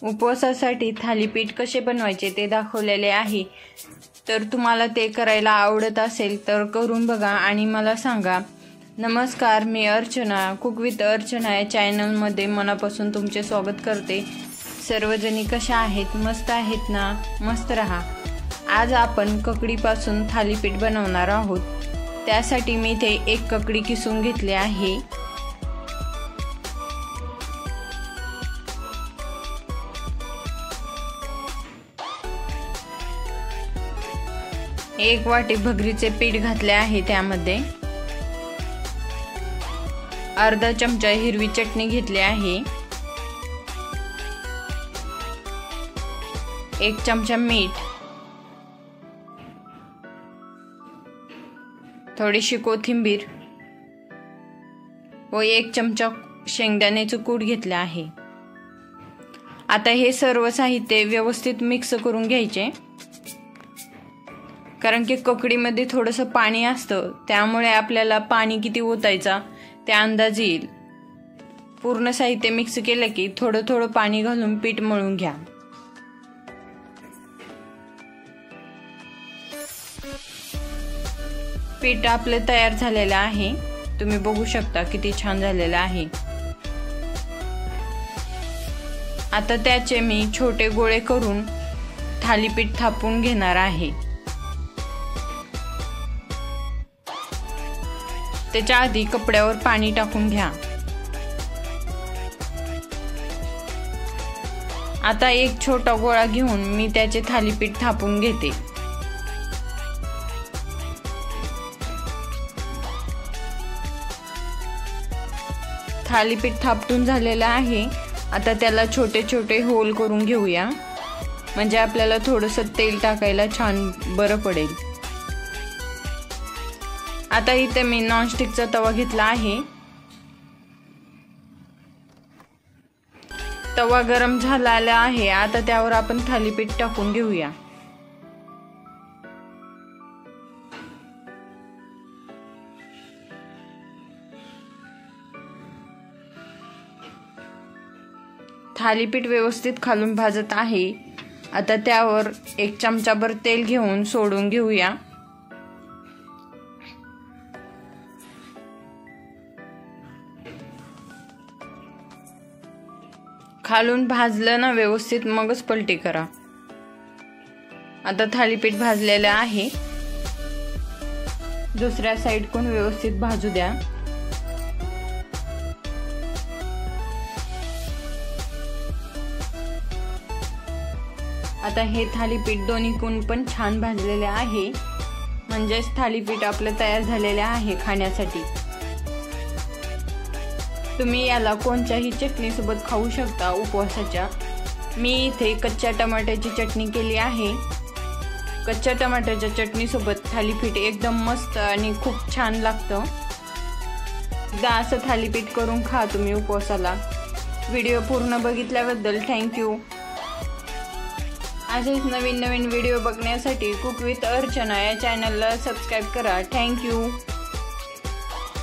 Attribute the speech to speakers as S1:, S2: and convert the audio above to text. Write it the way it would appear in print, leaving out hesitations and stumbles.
S1: उपवासासाठी थालीपीठ कसे बनवायचे ते दाखवलेले आहे। तर तुम्हाला ते करायला आवडत असेल तर करून बघा आणि मला सांगा। नमस्कार, मी अर्चना, कुक विथ अर्चना या चॅनलमध्ये मनापासून तुमचे स्वागत करते। सर्वजणी कशा आहेत? मस्त आहेत ना? मस्त रहा। आज आपण ककडीपासून थालीपीठ बनवणार आहोत। त्यासाठी मी इथे एक ककडी किसून घेतली आहे। एक वाटी भगरीचे पीठ घातले आहे। त्यामध्ये अर्धा चमचा हिरवी चटणी घेतली आहे। 1 चमचा मीठ, थोडीशी कोथिंबीर व 1 चमचा शेंगदाण्याचे कूट घेतले आहे। आता हे सर्व साहित्य व्यवस्थित मिक्स करून घ्यायचे, कारण की ककडीमध्ये थोडंसं पाणी असतं, त्यामुळे आपल्याला पाणी किती ओतायचा ते अंदाज येईल। पूर्ण साहित्य मिक्स केलं की थोडं थोडं पाणी घालून पीठ मळून घ्या। पीठ आपले तयार झालेलं आहे। तुम्ही बघू शकता किती छान झालेलं आहे। आता त्याचे मी छोटे गोळे करून थालीपीठ थापून घेणार आहे। त्याच्या आधी कपड्यावर पाणी टाकून घ्या। आता एक छोटा गोळा घेऊन मी त्याचे थालीपीठ थापून घेते। थालीपीठ थापटून झालेलं आहे। आता त्याला छोटे छोटे होल करून घेऊया, म्हणजे आपल्याला थोडंसं तेल टाकायला छान बरं पडेल। आता इथे मी नॉनस्टिकचा तवा घेतला आहे। तवा गरम झालेला आहे। आता त्यावर आपण थालीपीठ टाकून घेऊया। थालीपीठ व्यवस्थित खालून भाजत आहे। आता त्यावर 1 चमचाभर तेल घेऊन सोडून घेऊया। खालून भाजलं ना व्यवस्थित, मगच पलटी करा। आता थालीपीठ भाजलेलं आहे। दुसऱ्या साइडकडून व्यवस्थित भाजू द्या। आता हे थालीपीठ दोन्हीकडून पण छान भाजलेले आहे, म्हणजेच थालीपीठ आपलं तयार झालेले आहे खाण्यासाठी। तुम्ही याला कोणत्याही चटणी सोबत खाऊ शकता उपवासाच्या। मी इथे कच्च्या टमाट्याची चटणी केली आहे। कच्च्या टमाट्याच्या चटणी सोबत थालीपीठ एकदम मस्त आणि खूप छान लागतं। एकदा असं थालीपीठ करून खा तुम्ही उपवासाला। व्हिडिओ पूर्ण बघितल्याबद्दल थँक्यू। असेच नवीन नवीन व्हिडिओ बघण्यासाठी कुक विथ अर्चना या चॅनलला सबस्क्राईब करा। थँक्यू।